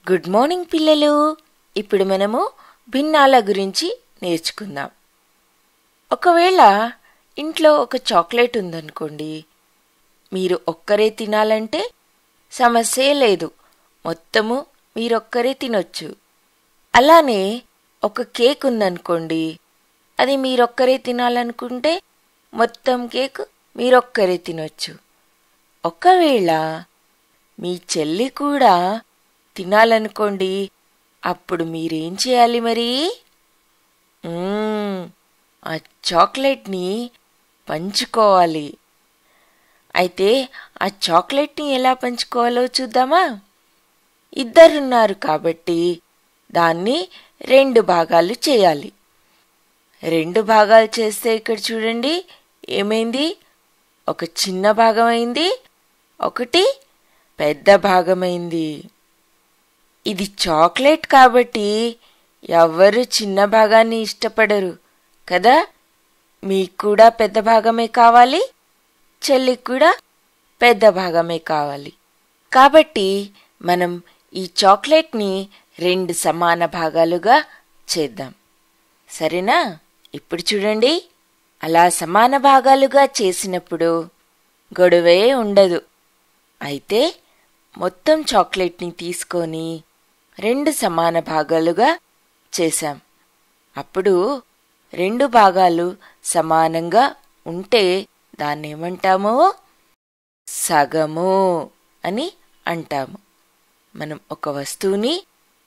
Good morning పిల్లలు. ఇప్పుడు మనము భిన్నాల గురించి నేర్చుకుందాం. ఒకవేళ ఇంట్లో ఒక చాక్లెట్ ఉందనుకోండి, మీరు ఒక్కరే తినాలంటే సమస్యే లేదు, మొత్తము మీరొక్కరే తినొచ్చు. అలానే ఒక కేక్ ఉందనుకోండి, అది మీరొక్కరే తినాలనుకుంటే మొత్తం కేక్ మీరొక్కరే తినొచ్చు. ఒకవేళ మీ చెల్లి కూడా తినాలనుకోండి, అప్పుడు మీరేం చేయాలి మరి? ఆ చాక్లెట్ని పంచుకోవాలి. అయితే ఆ చాక్లెట్ని ఎలా పంచుకోవాలో చూద్దామా? ఇద్దరున్నారు కాబట్టి దాన్ని 2 భాగాలు చేయాలి. 2 భాగాలు చేస్తే ఇక్కడ చూడండి ఏమైంది? ఒక చిన్న భాగమైంది, ఒకటి పెద్ద భాగమైంది. ఇది చాక్లెట్ కాబట్టి ఎవ్వరు చిన్న భాగాన్ని ఇష్టపడరు కదా. మీకు కూడా పెద్ద భాగమే కావాలి, చెల్లికి కూడా పెద్ద భాగమే కావాలి. కాబట్టి మనం ఈ చాక్లెట్ని 2 సమాన భాగాలుగా చేద్దాం, సరేనా? ఇప్పుడు చూడండి, అలా సమాన భాగాలుగా చేసినప్పుడు గొడవే ఉండదు. అయితే మొత్తం చాక్లెట్ని తీసుకొని 2 సమాన భాగాలుగా చేశాం. అప్పుడు 2 భాగాలు సమానంగా ఉంటే దాన్నేమంటాము? సగము అని అంటాము. మనం ఒక వస్తువుని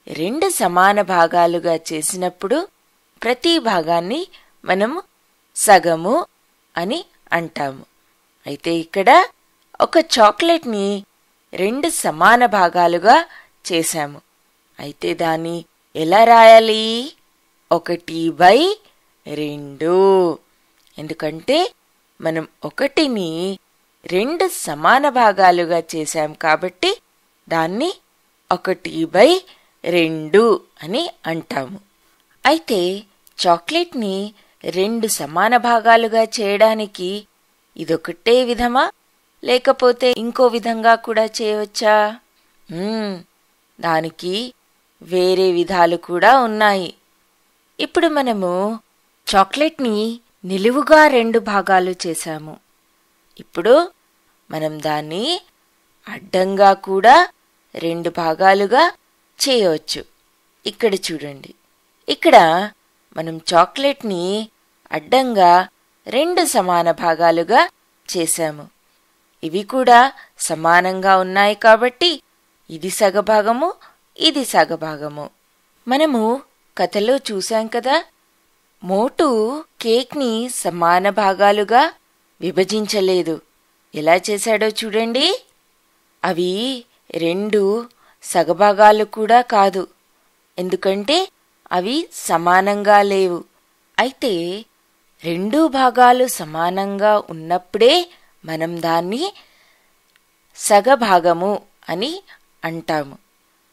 2 సమాన భాగాలుగా చేసినప్పుడు ప్రతి భాగాన్ని మనము సగము అని అంటాము. అయితే ఇక్కడ ఒక చాక్లెట్ని 2 సమాన భాగాలుగా చేశాము. అయితే దాన్ని ఎలా రాయాలి? 1/2. ఎందుకంటే మనం 1ని 2 సమాన భాగాలుగా చేశాం కాబట్టి దాన్ని 1/2 అని అంటాము. అయితే చాక్లెట్ని 2 సమాన భాగాలుగా చేయడానికి ఇదొకటే విధమా, లేకపోతే ఇంకో విధంగా కూడా చేయవచ్చా? దానికి వేరే విధాలు కూడా ఉన్నాయి. ఇప్పుడు మనము చాక్లెట్ని నిలువుగా 2 భాగాలు చేశాము. ఇప్పుడు మనం దాన్ని అడ్డంగా కూడా 2 భాగాలుగా చేయవచ్చు. ఇక్కడ చూడండి, ఇక్కడ మనం చాక్లెట్ని అడ్డంగా 2 సమాన భాగాలుగా చేశాము. ఇవి కూడా సమానంగా ఉన్నాయి కాబట్టి ఇది సగభాగము, ఇది సగభాగము. మనము కథలో చూశాం కదా, మోటు కేక్ని సమాన భాగాలుగా విభజించలేదు. ఎలా చేశాడో చూడండి. అవి 2 సగభాగాలు కూడా కాదు, ఎందుకంటే అవి సమానంగా లేవు. అయితే 2 భాగాలు సమానంగా ఉన్నప్పుడే మనం దాన్ని సగభాగము అని అంటాము.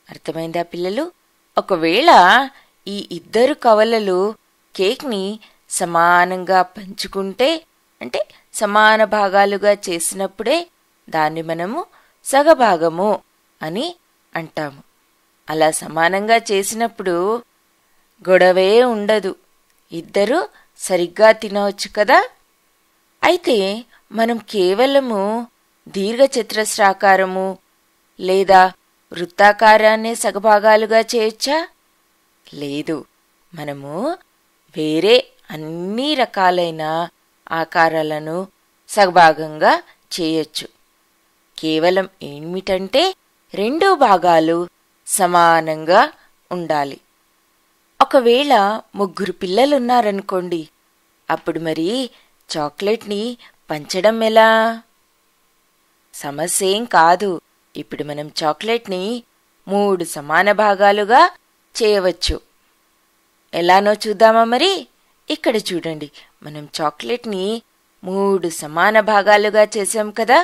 అర్థమైందా పిల్లలు? ఒకవేళ ఈ ఇద్దరు కవలలు కేక్ని సమానంగా పంచుకుంటే, అంటే సమాన భాగాలుగా చేసినప్పుడే దాన్ని మనము సగభాగము అని అంటాము. అలా సమానంగా చేసినప్పుడు గొడవే ఉండదు, ఇద్దరు సరిగ్గా తినవచ్చు కదా. అయితే మనం కేవలము దీర్ఘచతురస్రాకారము లేదా వృత్తాకారాన్నే సగభాగాలుగా చేయొచ్చా? లేదు, మనము వేరే అన్ని రకాలైన ఆకారాలను సగభాగంగా చేయొచ్చు. కేవలం ఏమిటంటే 2 భాగాలు సమానంగా ఉండాలి. ఒకవేళ 3 పిల్లలున్నారనుకోండి, అప్పుడు మరి చాక్లెట్ని పంచడం ఎలా? సమస్యేం కాదు. ఇప్పుడు మనం చాక్లెట్ని 3 సమాన భాగాలుగా చేయవచ్చు. ఎలానో చూద్దామా మరి? ఇక్కడ చూడండి, మనం చాక్లెట్ని 3 సమాన భాగాలుగా చేసాం కదా.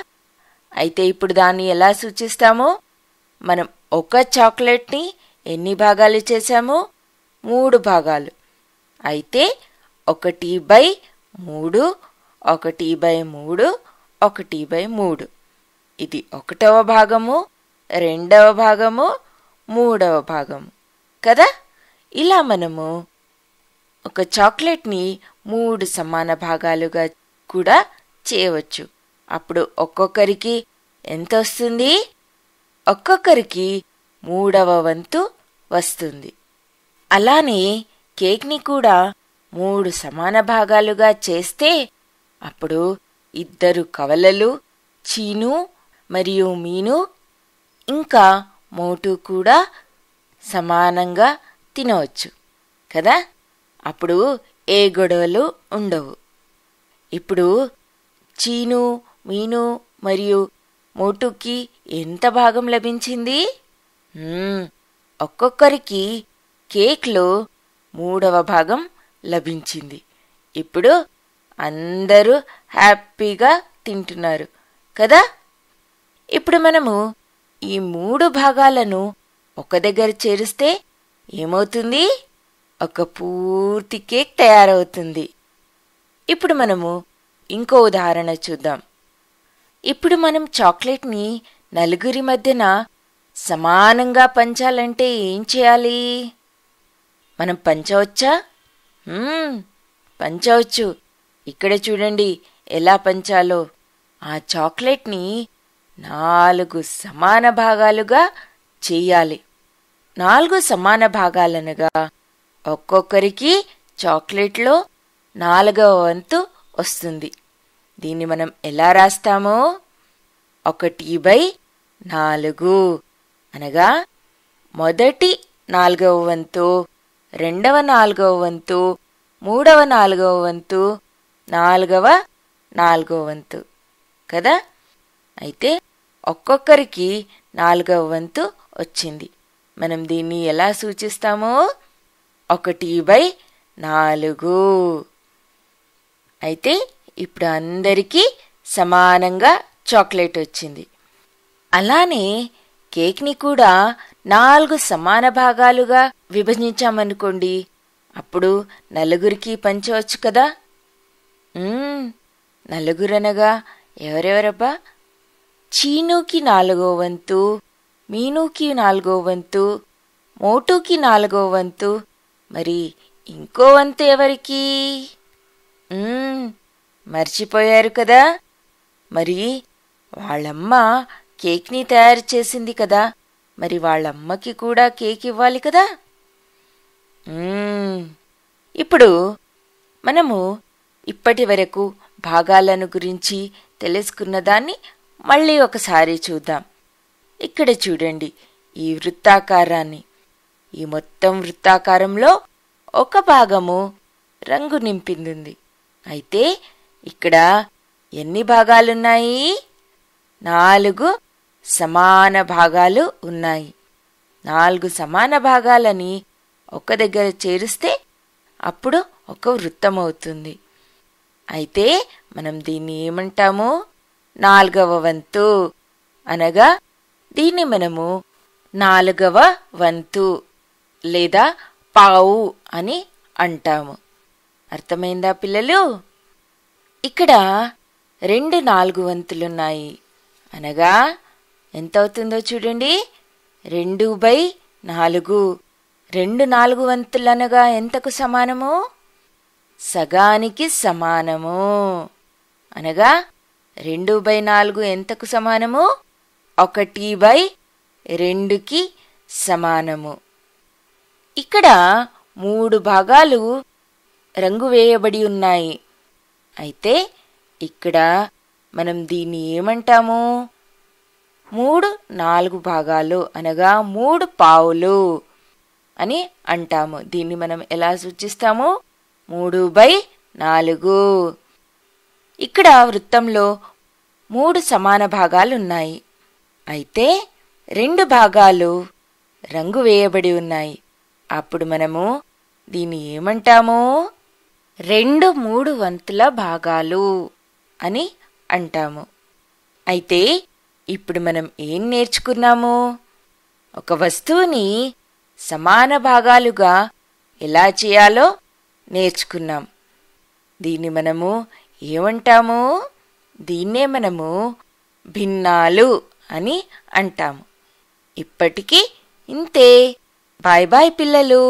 అయితే ఇప్పుడు దాన్ని ఎలా సూచిస్తాము? మనం ఒక చాక్లెట్ని ఎన్ని భాగాలు చేశాము? 3 భాగాలు. అయితే 1/3, 1/3, 1/3. ఇది 1వ భాగము, 2వ భాగము, మూడవ భాగం కదా. ఇలా మనము ఒక చాక్లెట్ని 3 సమాన భాగాలుగా కూడా చేయవచ్చు. అప్పుడు ఒక్కొక్కరికి ఎంత వస్తుంది? ఒక్కొక్కరికి 3వ వంతు వస్తుంది. అలానే కేక్ని కూడా 3 సమాన భాగాలుగా చేస్తే అప్పుడు 2 కవలలు చీను మరియు మీను ఇంకా మోటు కూడా సమానంగా తినవచ్చు కదా. అప్పుడు ఏ గొడవలు ఉండవు. ఇప్పుడు చీను, మీను మరియు మోటుకి ఎంత భాగం లభించింది? ఒక్కొక్కరికి కేక్లో 3వ భాగం లభించింది. ఇప్పుడు అందరూ హ్యాపీగా తింటున్నారు కదా. ఇప్పుడు మనము ఈ 3 భాగాలను ఒక దగ్గర చేరిస్తే ఏమవుతుంది? ఒక పూర్తి కేక్ తయారవుతుంది. ఇప్పుడు మనము ఇంకో ఉదాహరణ చూద్దాం. ఇప్పుడు మనం చాక్లెట్ని నలుగురి మధ్యన సమానంగా పంచాలంటే ఏం చేయాలి? మనం పంచవచ్చా? పంచవచ్చు. ఇక్కడ చూడండి ఎలా పంచాలో. ఆ చాక్లెట్ని 4 సమాన భాగాలుగా చెయ్యాలి. 4 సమాన భాగాలనగా ఒక్కొక్కరికి చాక్లెట్లో 4వ వంతు వస్తుంది. దీన్ని మనం ఎలా రాస్తామో 1/4 అనగా మొదటి 4వ వంతు, రెండవ 4వ వంతు, మూడవ 4వ వంతు, 4వ 4వ వంతు కదా. అయితే ఒక్కొక్కరికి 4వ వంతు వచ్చింది. మనం దీన్ని ఎలా సూచిస్తామో 1/4. అయితే ఇప్పుడు అందరికీ సమానంగా చాక్లెట్ వచ్చింది. అలానే కేక్ని కూడా 4 సమాన భాగాలుగా విభజించామనుకోండి, అప్పుడు నలుగురికి పంచవచ్చు కదా. నలుగురనగా ఎవరెవరబ్బా? చీనుకి 4వ వంతు, మీనుకి 4వ వంతు, మోటుకి 4వ వంతు, మరి ఇంకో వంతు ఎవరికి? మర్చిపోయారు కదా. మరి వాళ్ళమ్మ కేక్ని తయారు చేసింది కదా, మరి వాళ్ళమ్మకి కూడా కేక్ ఇవ్వాలి కదా. ఇప్పుడు మనము ఇప్పటి వరకు భాగాలను గురించి తెలుసుకున్న దాన్ని మళ్ళీ ఒకసారి చూద్దాం. ఇక్కడ చూడండి ఈ వృత్తాకారాన్ని. ఈ మొత్తం వృత్తాకారంలో ఒక భాగము రంగు నింపింది. అయితే ఇక్కడ ఎన్ని భాగాలున్నాయి? 4 సమాన భాగాలు ఉన్నాయి. 4 సమాన భాగాలని ఒక దగ్గర చేరిస్తే అప్పుడు ఒక వృత్తం అవుతుంది. అయితే మనం దీన్ని ఏమంటాము? 4వ వంతు అనగా దీన్ని మనము 4వ వంతు లేదా పావు అని అంటాము. అర్థమైందా పిల్లలు? ఇక్కడ 2 4 వంతులున్నాయి అనగా ఎంత అవుతుందో చూడండి. 2/4. 2 4 వంతులనగా ఎంతకు సమానము? సగానికి సమానము. అనగా 2/4 ఎంతకు సమానము? 1/2కి సమానము. ఇక్కడ 3 భాగాలు రంగు వేయబడి ఉన్నాయి. అయితే ఇక్కడ మనం దీన్ని ఏమంటాము? 3 4 భాగాలు అనగా 3 పావులు అని అంటాము. దీన్ని మనం ఎలా సూచిస్తాము? 3/4. ఇక్కడ వృత్తంలో 3 సమాన భాగాలున్నాయి. అయితే 2 భాగాలు రంగు వేయబడి ఉన్నాయి. అప్పుడు మనము దీన్ని ఏమంటాము? 2 3 వంతుల భాగాలు అని అంటాము. అయితే ఇప్పుడు మనం ఏం నేర్చుకున్నాము? ఒక వస్తువుని సమాన భాగాలుగా ఎలా చేయాలో నేర్చుకున్నాం. దీన్ని మనము ఏమంటాము? దీన్నే మనము భిన్నాలు అని అంటాము. ఇప్పటికీ ఇంతే. బాయ్ బాయ్ పిల్లలు.